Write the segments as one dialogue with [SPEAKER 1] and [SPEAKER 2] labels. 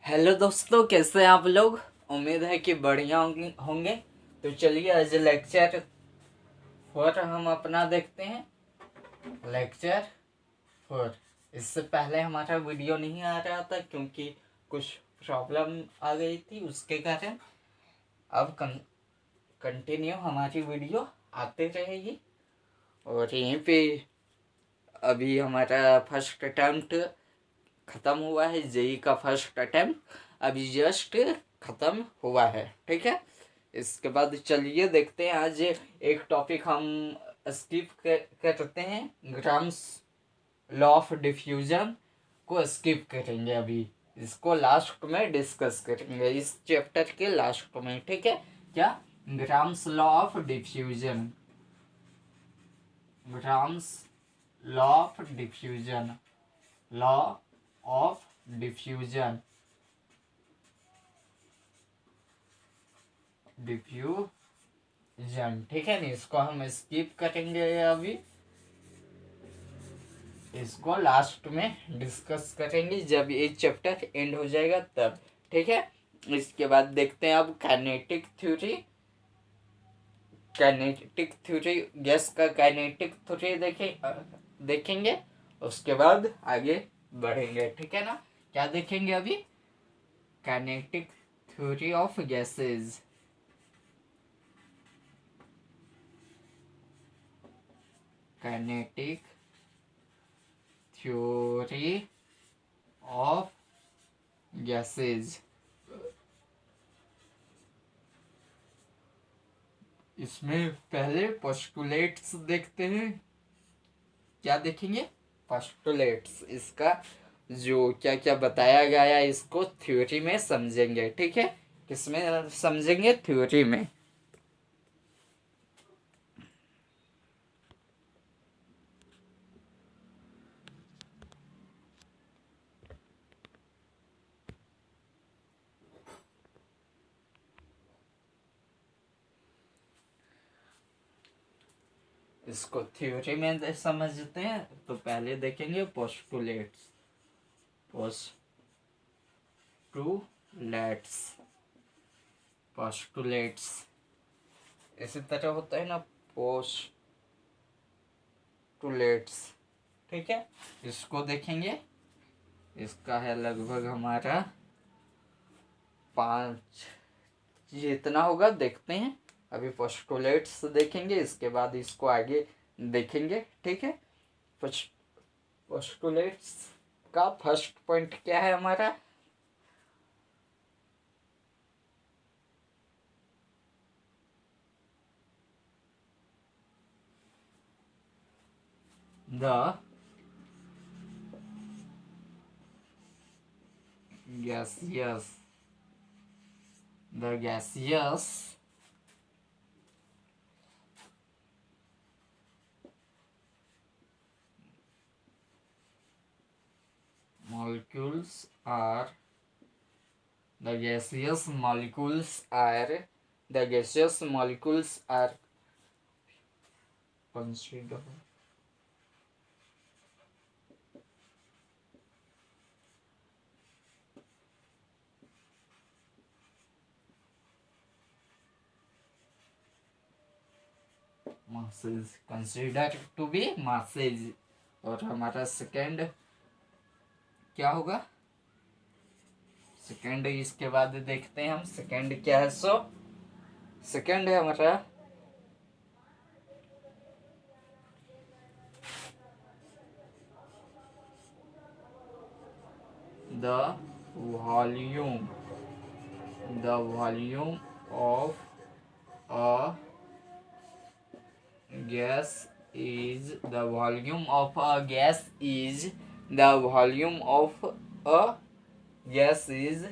[SPEAKER 1] Hello दोस्तों, कैसे हैं आप लोग। उम्मीद है कि बढ़िया होंगे। तो चलिए आज लेक्चर 4 हम अपना देखते हैं। लेक्चर 4। इससे पहले हमारा वीडियो नहीं आ रहा था क्योंकि कुछ प्रॉब्लम आ गई थी, उसके कारण अब कंटिन्यू हमारी वीडियो आते रहेगी। और यहीं पे अभी हमारा फर्स्ट अटैम्प्ट ख़त्म हुआ है। जेई का फर्स्ट अटैम्प्ट अभी जस्ट ख़त्म हुआ है, ठीक है। इसके बाद चलिए देखते हैं। आज एक टॉपिक हम स्किप करते हैं। ग्राम्स लॉ ऑफ डिफ्यूजन को स्किप करेंगे। अभी इसको लास्ट में डिस्कस करेंगे, इस चैप्टर के लास्ट में, ठीक है। क्या? Grams law of diffusion. Grams law of diffusion. Law of diffusion. Diffusion, ठीक है ना। इसको हम स्किप करेंगे अभी, इसको लास्ट में डिस्कस करेंगे जब ये चैप्टर एंड हो जाएगा तब, ठीक है। इसके बाद देखते हैं अब kinetic theory. Kinetic theory, gas का काइनेटिक थ्योरी देखेंगे। उसके बाद आगे बढ़ेंगे, ठीक है ना। क्या देखेंगे अभी? Kinetic theory of gases. Kinetic theory of gases. इसमें पहले पोस्टुलेट्स देखते हैं। क्या देखेंगे? पोस्टुलेट्स। इसका जो क्या क्या बताया गया है इसको थ्योरी में समझेंगे, ठीक है। किसमें समझेंगे? थ्योरी में। इसको थ्योरी में समझते हैं तो पहले देखेंगे पोस्टुलेट्स। पोस्टुलेट्स। पोस्टुलेट्स इसी तरह होता है ना, पोस्टुलेट्स, ठीक है। इसको देखेंगे। इसका है लगभग हमारा 5, जितना होगा देखते हैं। अभी पोस्टुलेट्स देखेंगे, इसके बाद इसको आगे देखेंगे, ठीक है। पोस्टुलेट्स का फर्स्ट पॉइंट क्या है हमारा? The gaseous the gaseous molecules are the gaseous molecules are the gaseous molecules are considered masses, considered to be masses। और हमारा सेकेंड क्या होगा? सेकेंड इसके बाद देखते हैं हम। सेकेंड क्या है? सेकेंड है हमारा the volume of a gas is the volume of a gas is the volume of a gas is।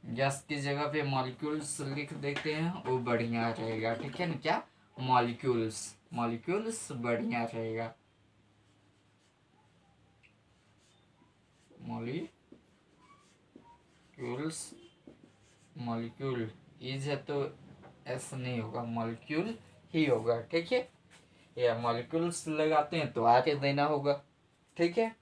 [SPEAKER 1] Gas की जगह पे मॉलिक्यूल्स लिख देते हैं, वो बढ़िया रहेगा, ठीक है ना। क्या? मॉलिक्यूल्स बढ़िया रहेगा। मॉलिक्यूल इज है तो एस नहीं होगा, मॉलिक्यूल ही होगा, ठीक है। या मॉलिक्यूल्स लगाते हैं तो आगे देना होगा, ठीक है।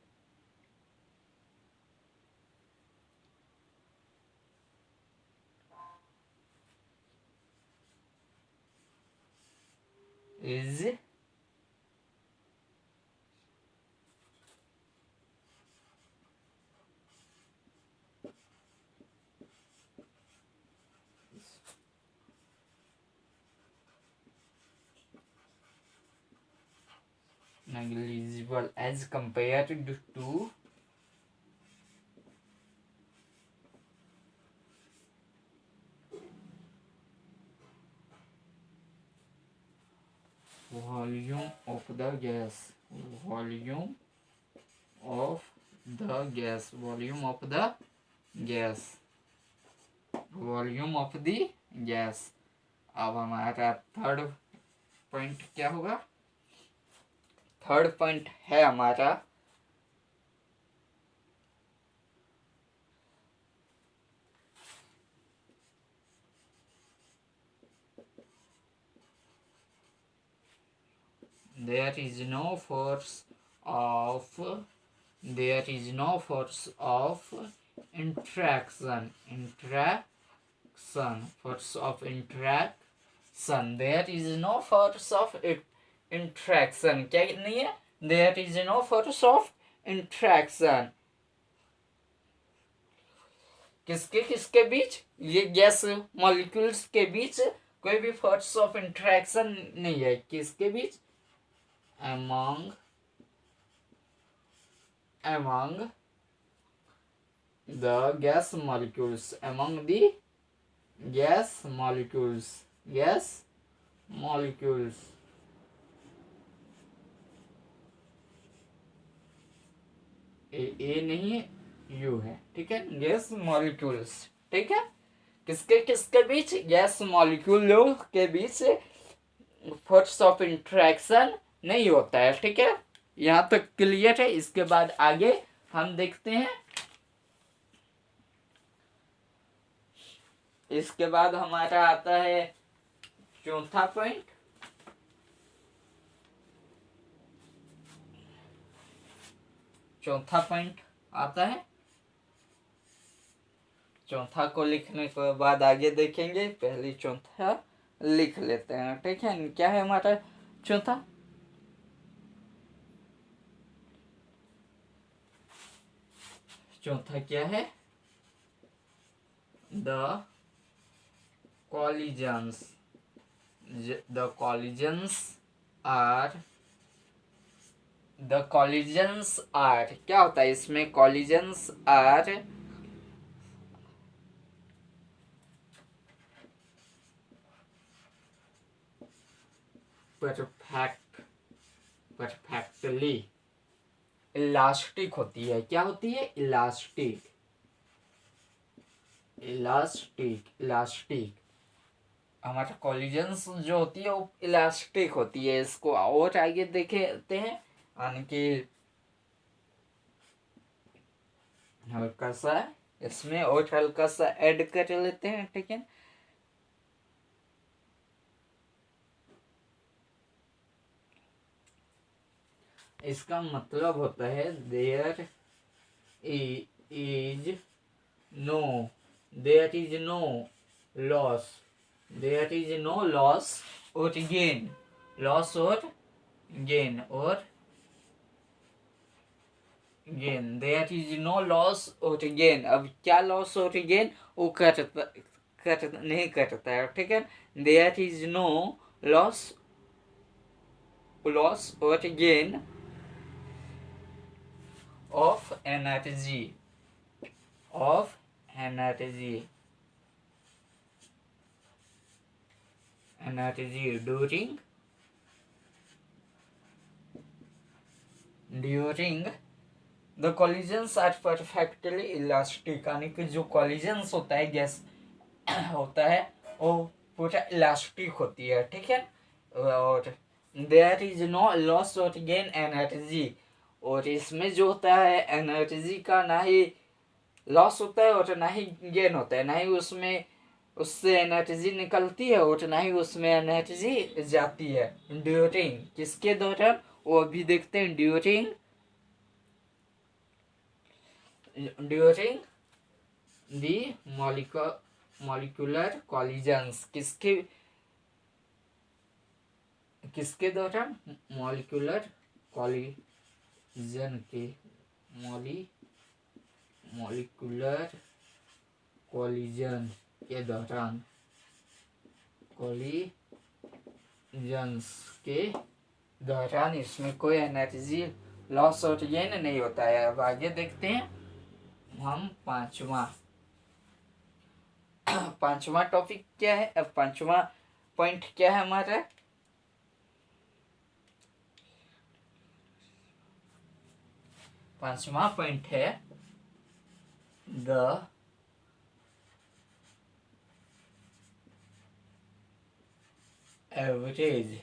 [SPEAKER 1] negligible as compared to volume of the gas, volume of the gas, volume of the gas, volume of the gas. अब हमारा थर्ड पॉइंट क्या होगा? थर्ड पॉइंट है हमारा there is no force of interaction, force of interaction, there is no force of interaction, क्या नहीं है? there is no force of interaction, किसके किसके बीच? ये गैस मॉलिक्यूल्स के बीच कोई भी फोर्स ऑफ इंटरेक्शन नहीं है। किसके बीच? among the gas molecules, among the gas molecules, ए नहीं यू है, ठीक है, गैस मॉलिक्यूल्स, ठीक है। किसके किसके बीच? गैस मॉलिक्यूलों के बीच फोर्स ऑफ इंटरेक्शन नहीं होता है, ठीक है। यहाँ तक क्लियर है। इसके बाद आगे हम देखते हैं। इसके बाद हमारा आता है चौथा पॉइंट। चौथा पॉइंट आता है, चौथा को लिखने के बाद आगे देखेंगे। पहले चौथा लिख लेते हैं, ठीक है। क्या है हमारा चौथा? चौथा क्या है? द collisions are क्या होता है इसमें? collisions are perfectly इलास्टिक होती है। क्या होती है? इलास्टिक। हमारा कॉलिजन्स जो होती है वो इलास्टिक होती है। इसको और आगे देखते हैं, यानी कि हल्का सा इसमें और हल्का सा ऐड कर लेते हैं, ठीक है। इसका मतलब होता है देयर इज नो लॉस और gain, there is no loss और गेन। अब क्या लॉस और गेन वो नहीं करता है, ठीक है। देयर इज नो लॉस और gain of energy during the collisions are perfectly elastic, यानी कि जो collisions होता है गैस होता है वो पूरा इलास्टिक होती है, ठीक है। और there is no loss or gain energy, और इसमें जो होता है एनर्जी का ना ही लॉस होता है और ना ही गेन होता है, ना ही उसमें उससे एनर्जी निकलती है और ना ही उसमें एनर्जी जाती है। ड्यूरिंग किसके दौरान? वो अभी देखते हैं। ड्यूरिंग दी मॉलिक्यूलर कॉलिजन्स, किसके दौरान? मॉलिक्यूलर कॉलिजन के मॉलिक्यूलर कॉलिजन के दौरान इसमें कोई एनर्जी लॉस और गेन नहीं होता है। अब आगे देखते हैं हम पांचवा टॉपिक क्या है। अब पांचवा पॉइंट क्या है हमारा। पांचवा पॉइंट है the average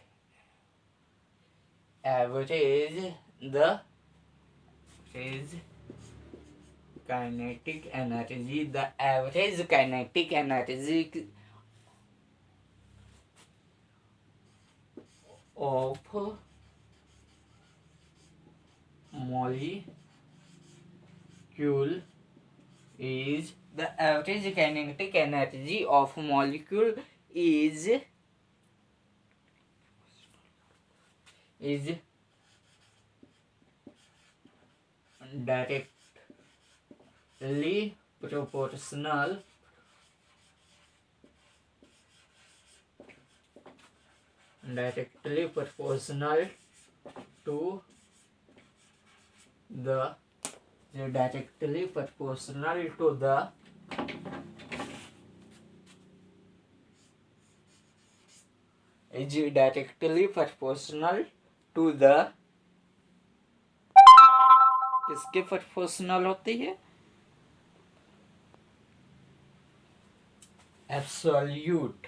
[SPEAKER 1] the average kinetic energy, the average kinetic energy of molecule is the average kinetic energy of molecule is directly proportional to the directly proportional to the is directly proportional to the किसके proportional होती है। Absolute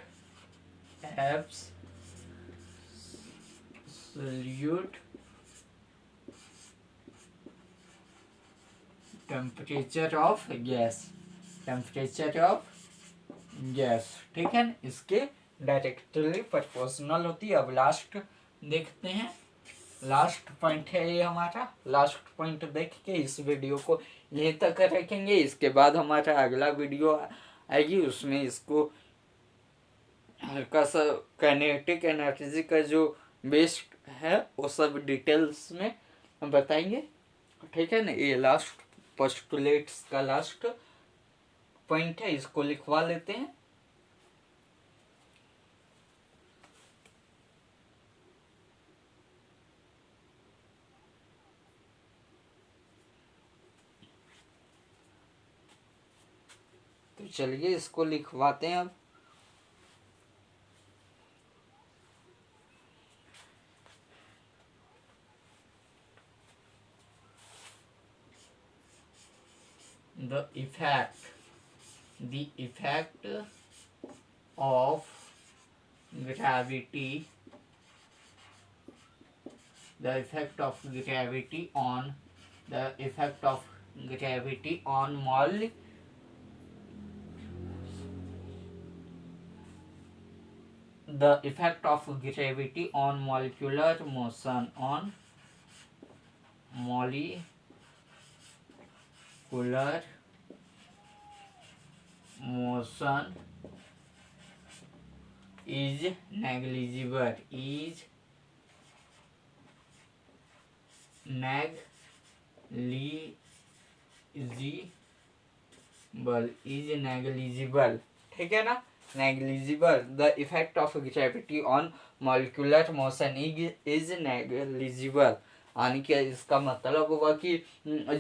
[SPEAKER 1] temperature of gas, ठीक है। इसके directly proportional होती है। अब last देखते हैं, लास्ट पॉइंट है ये हमारा। लास्ट पॉइंट देख के इस वीडियो को यहीं तक रखेंगे। इसके बाद हमारा अगला वीडियो आएगी, उसमें इसको हल्का सा काइनेटिक एनर्जी का जो बेस्ड है वो सब डिटेल्स में हम बताएंगे, ठीक है ना। ये लास्ट पोस्टुलेट्स का लास्ट पॉइंट है, इसको लिखवा लेते हैं। तो चलिए इसको लिखवाते हैं अब। The effect of gravity on the effect of gravity on molecular motion is negligible ठीक है ना। Negligible, the effect of gravity on molecular motion is negligible. यानी कि इसका मतलब होगा कि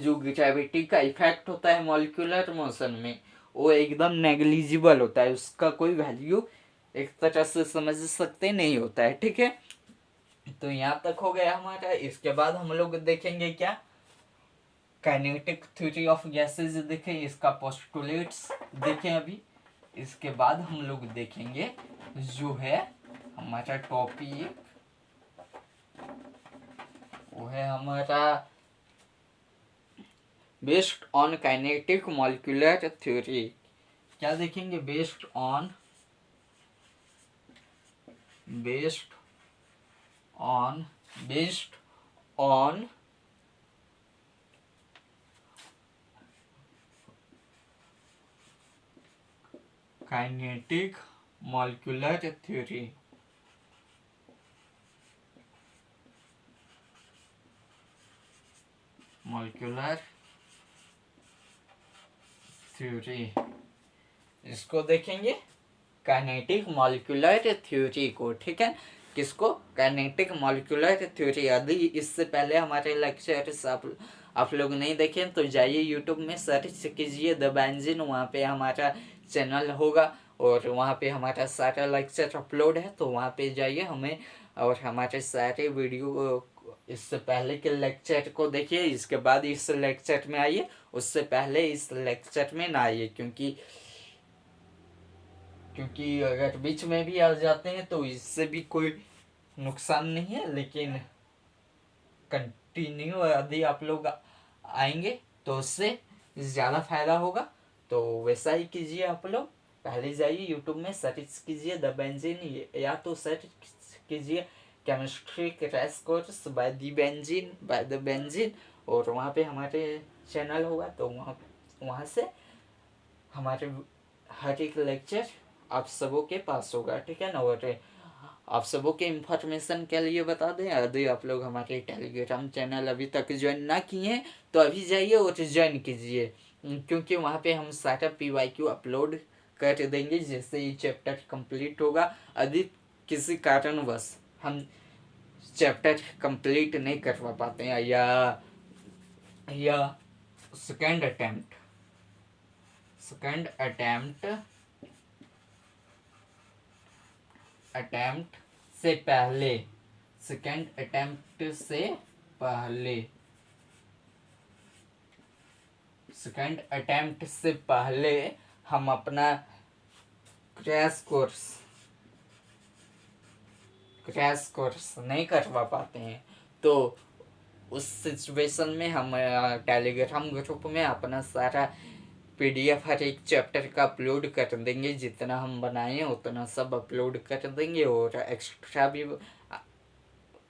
[SPEAKER 1] जो ग्रेविटी का इफेक्ट होता है मॉलिक्यूलर मोशन में वो एकदम नेग्लिजिबल होता है, उसका कोई वैल्यू एक तरह से समझ सकते नहीं होता है, ठीक है। तो यहाँ तक हो गया हमारा। इसके बाद हम लोग देखेंगे क्या, काइनेटिक थ्योरी ऑफ गैसेज देखें, इसका पोस्टुलेट्स देखें अभी। इसके बाद हम लोग देखेंगे जो है हमारा टॉपिक, वो है हमारा based on kinetic molecular theory. क्या देखेंगे, based on kinetic molecular theory. इसको देखेंगे काइनेटिक मॉलिक्यूलर थ्योरी को, ठीक है। किसको? Kinetic molecular theory. यदि इससे पहले हमारे लेक्चर्स आप लोग नहीं देखें तो जाइए यूट्यूब में सर्च कीजिए द बेंजीन, वहाँ पे हमारा चैनल होगा और वहाँ पे हमारा सारा लेक्चर अपलोड है, तो वहाँ पे जाइए हमें और हमारे सारे वीडियो इससे पहले के लेक्चर को देखिए, इसके बाद इस लेक्चर में आइए, उससे पहले इस लेक्चर में ना आइए, क्योंकि अगर बीच में भी आ जाते हैं तो इससे भी कोई नुकसान नहीं है, लेकिन कंटिन्यू यदि आप लोग आएंगे तो उससे ज़्यादा फायदा होगा। तो वैसा ही कीजिए आप लोग, पहले जाइए यूट्यूब में सर्च कीजिए द बेंजीन, या तो सर्च कीजिए chemistry crash course by the benzene, और वहाँ पे हमारे चैनल होगा, तो वहाँ से हमारे हर एक लेक्चर आप सबों के पास होगा, ठीक है ना। और आप सबों के इंफॉर्मेशन के लिए बता दें, यदि आप लोग हमारे टेलीग्राम चैनल अभी तक ज्वाइन ना किए हैं तो अभी जाइए और ज्वाइन कीजिए, क्योंकि वहाँ पे हम सारा PYQ अपलोड कर देंगे जैसे ही चैप्टर कंप्लीट होगा। यदि किसी कारणवश हम चैप्टर कंप्लीट नहीं करवा पाते हैं या सेकेंड अटेम्प्ट से पहले सेकेंड अटेम्प्ट से पहले हम अपना क्रैश कोर्स नहीं करवा पाते हैं, तो उस सिचुएशन में हम टेलीग्राम ग्रुप में अपना सारा PDF हर एक चैप्टर का अपलोड कर देंगे, जितना हम बनाए उतना सब अपलोड कर देंगे, और एक्स्ट्रा भी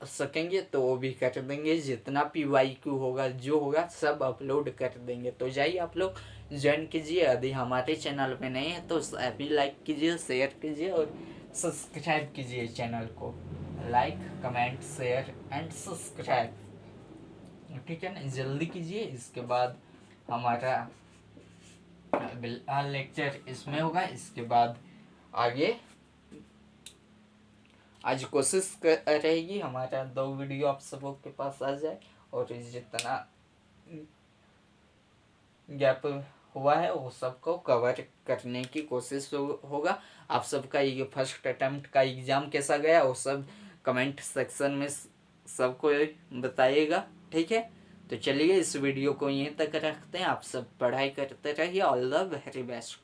[SPEAKER 1] सकेंगे तो वो भी कर देंगे, जितना PYQ होगा जो होगा सब अपलोड कर देंगे। तो जाइए आप लोग ज्वाइन कीजिए, यदि हमारे चैनल पे नहीं है तो अभी लाइक कीजिए, शेयर कीजिए और सब्सक्राइब कीजिए चैनल को। Like, comment, share and subscribe, ठीक है ना, जल्दी कीजिए। इसके बाद हमारा लेक्चर इसमें होगा, इसके बाद आगे आज कोशिश रहेगी हमारा 2 वीडियो आप सबों के पास आ जाए, और जितना गैप हुआ है वो सबको कवर करने की कोशिश होगा। आप सबका ये फर्स्ट अटेम्प्ट का एग्ज़ाम कैसा गया वो सब कमेंट सेक्शन में सबको बताइएगा, ठीक है। तो चलिए इस वीडियो को यहीं तक रखते हैं, आप सब पढ़ाई करते रहिए। All the very best.